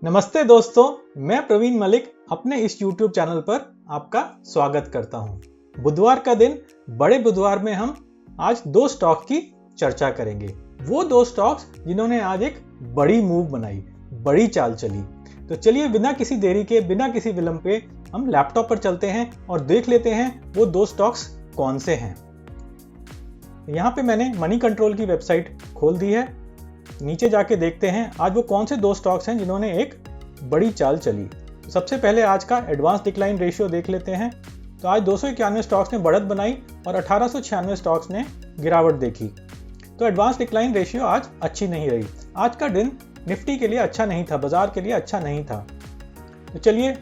नमस्ते दोस्तों, मैं प्रवीण मलिक अपने इस YouTube चैनल पर आपका स्वागत करता हूं। बुधवार का दिन, बड़े बुधवार में हम आज दो स्टॉक की चर्चा करेंगे। वो दो स्टॉक्स जिन्होंने आज एक बड़ी मूव बनाई, बड़ी चाल चली। तो चलिए बिना किसी देरी के, बिना किसी विलंब के हम लैपटॉप पर चलते हैं और देख लेते हैं वो दो स्टॉक्स कौन से हैं। यहाँ पे मैंने मनी कंट्रोल की वेबसाइट खोल दी है। नीचे जाके देखते हैं आज वो कौन से दो स्टॉक्स हैं जिन्होंने एक बड़ी चाल चली। सबसे पहले आज का एडवांस डिक्लाइन रेशियो देख लेते हैं। तो आज 291 स्टॉक्स ने बढ़त बनाई और 1896 स्टॉक्स ने गिरावट देखी। तो एडवांस डिक्लाइन रेशियो आज अच्छी नहीं रही। आज का दिन निफ्टी के लिए अच्छा नहीं था, बाजार के लिए अच्छा नहीं था। तो चलिए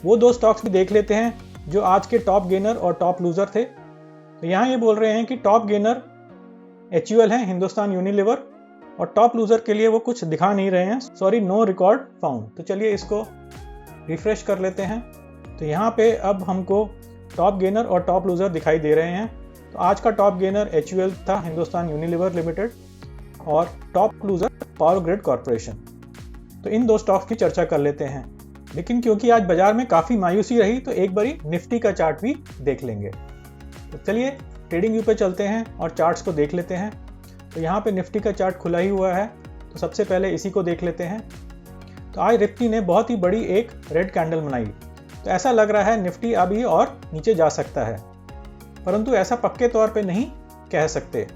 वो दो स्टॉक्स भी देख लेते हैं जो आज के टॉप गेनर और टॉप लूजर थे। तो यहाँ ये बोल रहे हैं कि टॉप गेनर HUL है, हिंदुस्तान यूनिलीवर, और टॉप लूजर के लिए वो कुछ दिखा नहीं रहे हैं, सॉरी नो रिकॉर्ड फाउंड। तो चलिए इसको रिफ्रेश कर लेते हैं। तो यहाँ पे अब हमको टॉप गेनर और टॉप लूजर दिखाई दे रहे हैं। तो आज का टॉप गेनर HUL था, हिंदुस्तान यूनिलीवर लिमिटेड, और top loser power grid corporation. तो इन दो स्टॉक्स की चर्चा कर लेते हैं। लेकिन क्योंकि आज बाजार में काफ़ी मायूसी रही तो एक बारी निफ्टी का चार्ट भी देख लेंगे। तो चलिए ट्रेडिंग व्यू पे चलते हैं और चार्ट्स को देख लेते हैं। तो यहाँ पे निफ्टी का चार्ट खुला ही हुआ है, तो सबसे पहले इसी को देख लेते हैं। तो आज निफ्टी ने बहुत ही बड़ी एक रेड कैंडल बनाई। तो ऐसा लग रहा है निफ्टी अभी और नीचे जा सकता है, परंतु ऐसा पक्के तौर पे नहीं कह सकते।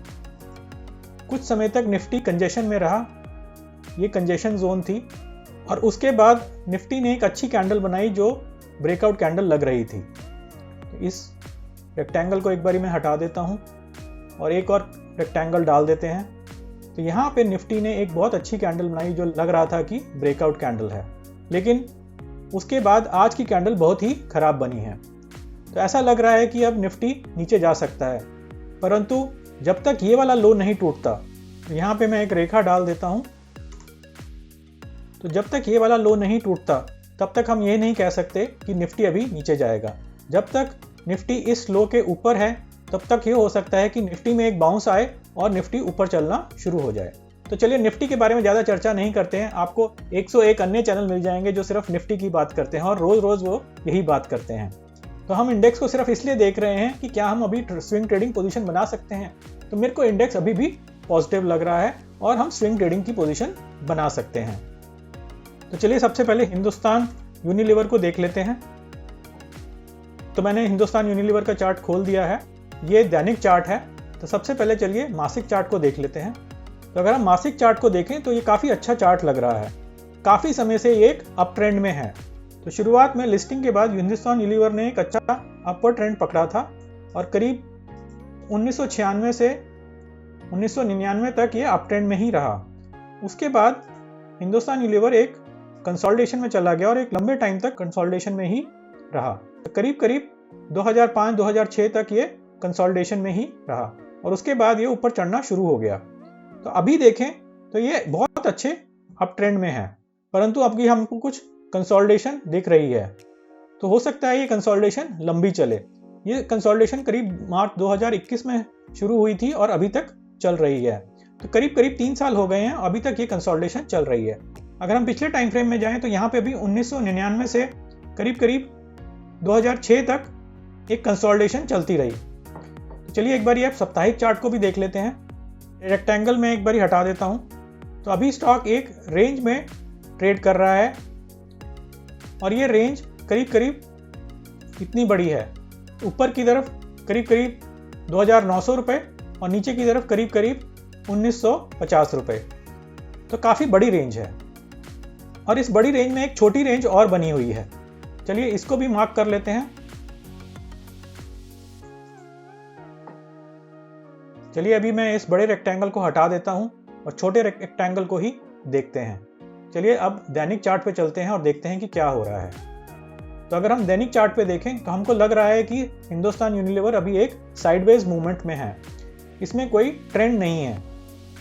कुछ समय तक निफ्टी कंजेशन में रहा, ये कंजेशन जोन थी, और उसके बाद निफ्टी ने एक अच्छी कैंडल बनाई जो ब्रेकआउट कैंडल लग रही थी। तो इस रेक्टेंगल को एक बारी मैं हटा देता हूँ और एक और रेक्टेंगल डाल देते हैं। तो यहाँ पे निफ्टी ने एक बहुत अच्छी कैंडल बनाई जो लग रहा था कि ब्रेकआउट कैंडल है, लेकिन उसके बाद आज की कैंडल बहुत ही खराब बनी है। तो ऐसा लग रहा है कि अब निफ्टी नीचे जा सकता है, परंतु जब तक ये वाला लो नहीं टूटता, तो यहाँ पे मैं एक रेखा डाल देता हूँ। तो जब तक ये वाला लो नहीं टूटता तब तक हम ये नहीं कह सकते कि निफ्टी अभी नीचे जाएगा। जब तक निफ्टी इस लो के ऊपर है तब तक ये हो सकता है कि निफ्टी में एक बाउंस आए और निफ्टी ऊपर चलना शुरू हो जाए। तो चलिए निफ्टी के बारे में ज़्यादा चर्चा नहीं करते हैं। आपको 101 अन्य चैनल मिल जाएंगे जो सिर्फ निफ्टी की बात करते हैं और रोज़ रोज़ वो यही बात करते हैं। तो हम इंडेक्स को सिर्फ इसलिए देख रहे हैं कि क्या हम अभी स्विंग ट्रेडिंग पोजीशन बना सकते हैं। तो मेरे को इंडेक्स अभी भी पॉजिटिव लग रहा है और हम स्विंग ट्रेडिंग की पोजीशन बना सकते हैं। तो चलिए सबसे पहले हिंदुस्तान यूनिलीवर को देख लेते हैं। तो मैंने हिंदुस्तान यूनिलीवर का चार्ट खोल दिया है। ये दैनिक चार्ट है। तो सबसे पहले चलिए मासिक चार्ट को देख लेते हैं। तो अगर हम मासिक चार्ट को देखें तो ये काफ़ी अच्छा चार्ट लग रहा है। काफ़ी समय से ये एक अप ट्रेंड में है। तो शुरुआत में लिस्टिंग के बाद हिंदुस्तान यूनिलीवर ने एक अच्छा अपवर्ड ट्रेंड पकड़ा था और करीब 1996 से 1999 तक ये अप ट्रेंड में ही रहा। उसके बाद हिंदुस्तान यूनिलीवर एक कंसोलिडेशन में चला गया और एक लंबे टाइम तक कंसोलिडेशन में ही रहा। तो करीब करीब 2005-2006 तक ये कंसोलिडेशन में ही रहा और उसके बाद ये ऊपर चढ़ना शुरू हो गया। तो अभी देखें तो ये बहुत अच्छे अप ट्रेंड में है, परंतु अब की हमको कुछ कंसोलिडेशन दिख रही है। तो हो सकता है ये कंसोलिडेशन लंबी चले। ये कंसोलिडेशन करीब मार्च 2021 में शुरू हुई थी और अभी तक चल रही है। तो करीब करीब 3 साल हो गए हैं, अभी तक ये कंसोलिडेशन चल रही है। अगर हम पिछले टाइम फ्रेम में जाएं तो यहाँ पे अभी 1999 से करीब करीब 2006 तक एक कंसोलिडेशन चलती रही। तो चलिए एक बार ये साप्ताहिक चार्ट को भी देख लेते हैं। रेक्टेंगल में एक बार हटा देता हूँ। तो अभी स्टॉक एक रेंज में ट्रेड कर रहा है और ये रेंज करीब करीब इतनी बड़ी है। ऊपर की तरफ करीब करीब 2900 रुपये और नीचे की तरफ करीब करीब 1950 रुपये। तो काफ़ी बड़ी रेंज है और इस बड़ी रेंज में एक छोटी रेंज और बनी हुई है। चलिए इसको भी मार्क कर लेते हैं। चलिए अभी मैं इस बड़े रेक्टेंगल को हटा देता हूं और छोटे रेक्टेंगल को ही देखते हैं। चलिए अब दैनिक चार्ट पे चलते हैं और देखते हैं कि क्या हो रहा है। तो अगर हम दैनिक चार्ट पे देखें तो हमको लग रहा है कि हिंदुस्तान यूनिलीवर अभी एक साइडवेज मूवमेंट में है। इसमें कोई ट्रेंड नहीं है,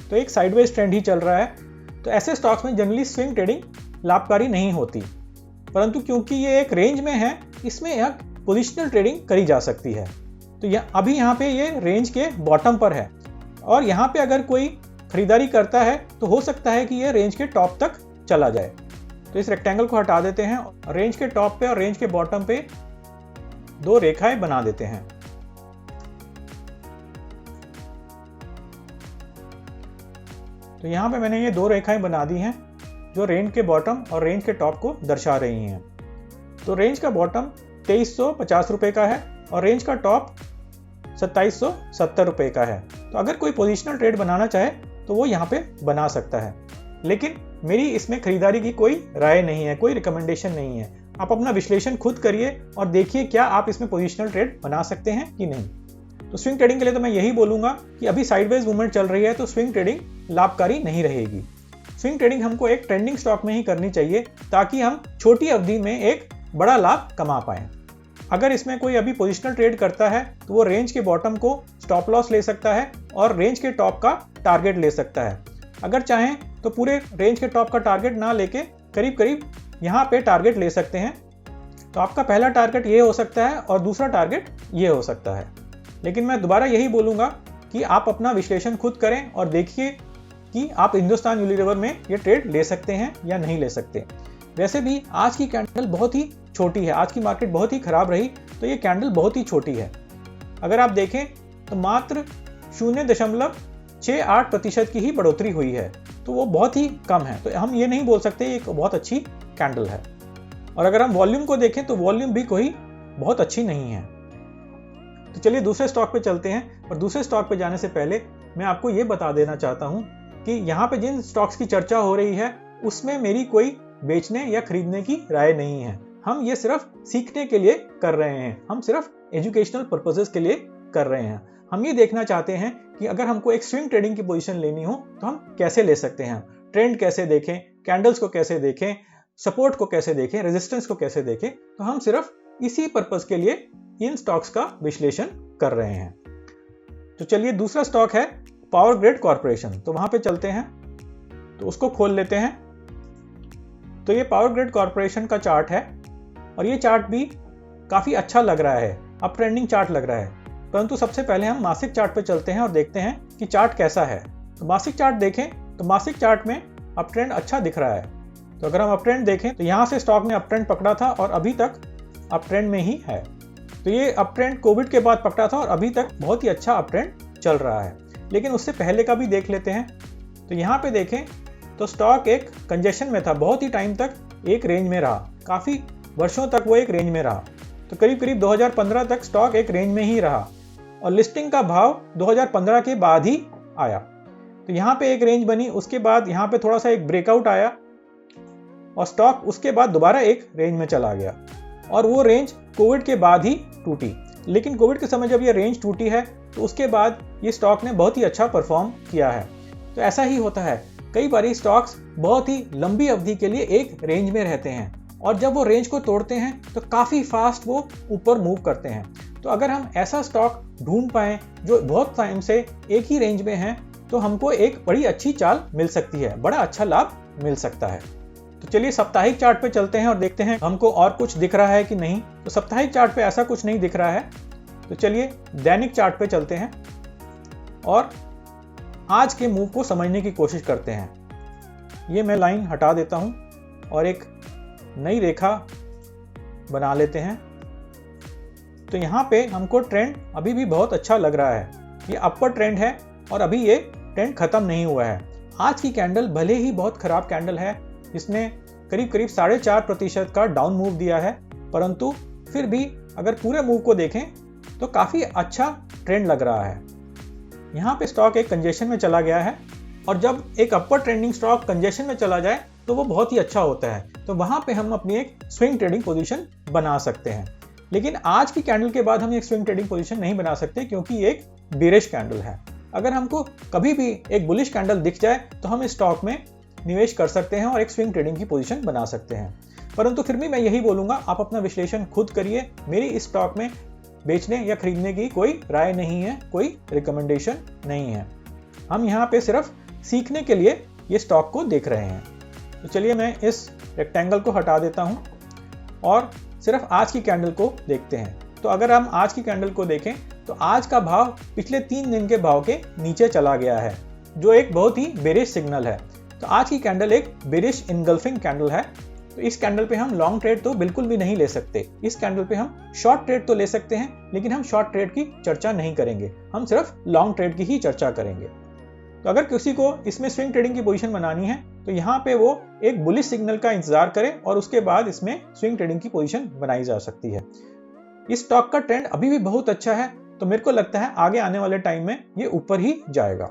तो एक साइडवेज ट्रेंड ही चल रहा है। तो ऐसे स्टॉक्स में जनरली स्विंग ट्रेडिंग लाभकारी नहीं होती, परंतु क्योंकि ये एक रेंज में है, इसमें एक पोजिशनल ट्रेडिंग करी जा सकती है। तो अभी यहाँ पे ये रेंज के बॉटम पर है और यहाँ पे अगर कोई खरीदारी करता है तो हो सकता है कि ये रेंज के टॉप तक चला जाए। तो इस रेक्टेंगल को हटा देते हैं, रेंज के टॉप पे और रेंज के बॉटम पे 2 रेखाएं बना देते हैं। तो यहां पे मैंने ये 2 रेखाएं बना दी हैं जो रेंज के बॉटम और रेंज के टॉप को दर्शा रही हैं। तो रेंज का बॉटम 2350 रुपए का है और रेंज का टॉप 2770 रुपए का है। तो अगर कोई पोजिशनल ट्रेड बनाना चाहे तो वो यहाँ पे बना सकता है, लेकिन मेरी इसमें खरीदारी की कोई राय नहीं है, कोई रिकमेंडेशन नहीं है। आप अपना विश्लेषण खुद करिए और देखिए क्या आप इसमें पोजिशनल ट्रेड बना सकते हैं कि नहीं। तो स्विंग ट्रेडिंग के लिए तो मैं यही बोलूंगा कि अभी साइडवेज मूवमेंट चल रही है तो स्विंग ट्रेडिंग लाभकारी नहीं रहेगी। स्विंग ट्रेडिंग हमको एक ट्रेंडिंग स्टॉक में ही करनी चाहिए ताकि हम छोटी अवधि में एक बड़ा लाभ कमा पाएं। अगर इसमें कोई अभी पोजिशनल ट्रेड करता है तो वो रेंज के बॉटम को स्टॉप लॉस ले सकता है और रेंज के टॉप का टारगेट ले सकता है। अगर चाहें तो पूरे रेंज के टॉप का टारगेट ना लेके करीब करीब यहाँ पे टारगेट ले सकते हैं। तो आपका पहला टारगेट ये हो सकता है और दूसरा टारगेट ये हो सकता है। लेकिन मैं दोबारा यही बोलूँगा कि आप अपना विश्लेषण खुद करें और देखिए कि आप हिंदुस्तान यूनिलीवर में ये ट्रेड ले सकते हैं या नहीं ले सकते। वैसे भी आज की कैंडल बहुत ही छोटी है, आज की मार्केट बहुत ही खराब रही तो ये कैंडल बहुत ही छोटी है। अगर आप देखें तो मात्र 0.68% की ही बढ़ोतरी हुई है, तो वो बहुत ही कम है। तो हम ये नहीं बोल सकते ये एक बहुत अच्छी कैंडल है। और अगर हम वॉल्यूम को देखें तो वॉल्यूम भी कोई बहुत अच्छी नहीं है। तो चलिए दूसरे स्टॉक पे चलते हैं। और दूसरे स्टॉक पे जाने से पहले मैं आपको ये बता देना चाहता हूँ कि यहाँ पे जिन स्टॉक्स की चर्चा हो रही है उसमें मेरी कोई बेचने या खरीदने की राय नहीं है। हम ये सिर्फ सीखने के लिए कर रहे हैं, हम सिर्फ एजुकेशनल पर्पसेस के लिए कर रहे हैं। हम ये देखना चाहते हैं कि अगर हमको एक स्विंग ट्रेडिंग की पोजीशन लेनी हो तो हम कैसे ले सकते हैं, ट्रेंड कैसे देखें, कैंडल्स को कैसे देखें, सपोर्ट को कैसे देखें, रेजिस्टेंस को कैसे देखें। तो हम सिर्फ इसी पर्पस के लिए इन स्टॉक्स का विश्लेषण कर रहे हैं। तो चलिए दूसरा स्टॉक है पावर ग्रिड कॉर्पोरेशन। तो वहां पे चलते हैं, तो उसको खोल लेते हैं। तो ये पावर ग्रिड कॉर्पोरेशन का चार्ट है और ये चार्ट भी काफी अच्छा लग रहा है, अप ट्रेंडिंग चार्ट लग रहा है। परंतु सबसे पहले हम मासिक चार्ट पे चलते हैं और देखते हैं कि चार्ट कैसा है। तो मासिक चार्ट देखें तो मासिक चार्ट में अप ट्रेंड अच्छा दिख रहा है। तो अगर हम अप ट्रेंड देखें तो यहाँ से स्टॉक ने अप ट्रेंड पकड़ा था और अभी तक अप ट्रेंड में ही है। तो ये अप ट्रेंड कोविड के बाद पकड़ा था और अभी तक बहुत ही अच्छा अप ट्रेंड चल रहा है। लेकिन उससे पहले का भी देख लेते हैं। तो यहाँ पे देखें तो स्टॉक एक कंजेशन में था, बहुत ही टाइम तक एक रेंज में रहा, काफी वर्षों तक वो एक रेंज में रहा। तो करीब करीब 2015 तक स्टॉक एक रेंज में ही रहा और लिस्टिंग का भाव 2015 के बाद ही आया। तो यहाँ पे एक रेंज बनी, उसके बाद यहाँ पे थोड़ा सा एक ब्रेकआउट आया और स्टॉक उसके बाद दोबारा एक रेंज में चला गया और वो रेंज कोविड के बाद ही टूटी। लेकिन कोविड के समय जब ये रेंज टूटी है तो उसके बाद ये स्टॉक ने बहुत ही अच्छा परफॉर्म किया है। तो ऐसा ही होता है, कई बार स्टॉक्स बहुत ही लंबी अवधि के लिए एक रेंज में रहते हैं और जब वो रेंज को तोड़ते हैं तो काफी फास्ट वो ऊपर मूव करते हैं। तो अगर हम ऐसा स्टॉक ढूंढ पाएं जो बहुत टाइम से एक ही रेंज में है तो हमको एक बड़ी अच्छी चाल मिल सकती है, बड़ा अच्छा लाभ मिल सकता है। तो चलिए साप्ताहिक चार्ट पे चलते हैं और देखते हैं हमको और कुछ दिख रहा है कि नहीं। तो साप्ताहिक चार्ट पे ऐसा कुछ नहीं दिख रहा है। तो चलिए दैनिक चार्ट पे चलते हैं और आज के मूव को समझने की कोशिश करते हैं। ये मैं लाइन हटा देता हूं और एक नई रेखा बना लेते हैं। तो यहाँ पे हमको ट्रेंड अभी भी बहुत अच्छा लग रहा है, ये अपर ट्रेंड है और अभी ये ट्रेंड खत्म नहीं हुआ है। आज की कैंडल भले ही बहुत खराब कैंडल है, इसने करीब करीब 4.5% का डाउन मूव दिया है, परंतु फिर भी अगर पूरे मूव को देखें तो काफी अच्छा ट्रेंड लग रहा है। यहाँ पे स्टॉक एक कंजेशन में चला गया है और जब एक अपर ट्रेंडिंग स्टॉक कंजेशन में चला जाए तो वो बहुत ही अच्छा होता है। तो वहां पे हम अपनी एक स्विंग ट्रेडिंग पोजीशन बना सकते हैं। लेकिन आज की कैंडल के बाद हम एक स्विंग ट्रेडिंग पोजीशन नहीं बना सकते क्योंकि ये एक बेरिश कैंडल है। अगर हमको कभी भी एक बुलिश कैंडल दिख जाए तो हम इस स्टॉक में निवेश कर सकते हैं और एक स्विंग ट्रेडिंग की पोजीशन बना सकते हैं। परंतु फिर भी मैं यही बोलूंगा, आप अपना विश्लेषण खुद करिए। मेरी इस स्टॉक में बेचने या खरीदने की कोई राय नहीं है, कोई रिकमेंडेशन नहीं है। हम यहाँ पे सिर्फ सीखने के लिए ये स्टॉक को देख रहे हैं। तो चलिए मैं इस रेक्टेंगल को हटा देता हूँ और सिर्फ आज की कैंडल को देखते हैं। तो अगर हम आज की कैंडल को देखें तो आज का भाव पिछले 3 दिन के भाव के नीचे चला गया है, जो एक बहुत ही बेरिश सिग्नल है। तो आज की कैंडल एक बेरिश इनगल्फिंग कैंडल है तो इस कैंडल पे हम लॉन्ग ट्रेड तो बिल्कुल भी नहीं ले सकते। इस कैंडल पे हम शॉर्ट ट्रेड तो ले सकते हैं, लेकिन हम शॉर्ट ट्रेड की चर्चा नहीं करेंगे, हम सिर्फ लॉन्ग ट्रेड की ही चर्चा करेंगे। तो अगर किसी को इसमें स्विंग ट्रेडिंग की पोजीशन बनानी है तो यहाँ पे वो एक बुलिश सिग्नल का इंतजार करे और उसके बाद इसमें स्विंग ट्रेडिंग की पोजीशन बनाई जा सकती है। इस स्टॉक का ट्रेंड अभी भी बहुत अच्छा है, तो मेरे को लगता है आगे आने वाले टाइम में ये ऊपर ही जाएगा।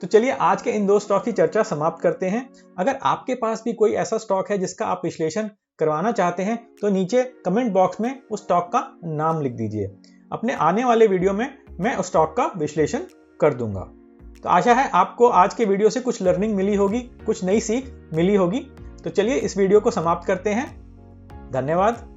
तो चलिए आज के इन 2 स्टॉक की चर्चा समाप्त करते हैं। अगर आपके पास भी कोई ऐसा स्टॉक है जिसका आप विश्लेषण करवाना चाहते हैं तो नीचे कमेंट बॉक्स में उस स्टॉक का नाम लिख दीजिए। अपने आने वाले वीडियो में मैं उस स्टॉक का विश्लेषण कर दूंगा। तो आशा है आपको आज के वीडियो से कुछ लर्निंग मिली होगी, कुछ नई सीख मिली होगी। तो चलिए इस वीडियो को समाप्त करते हैं। धन्यवाद।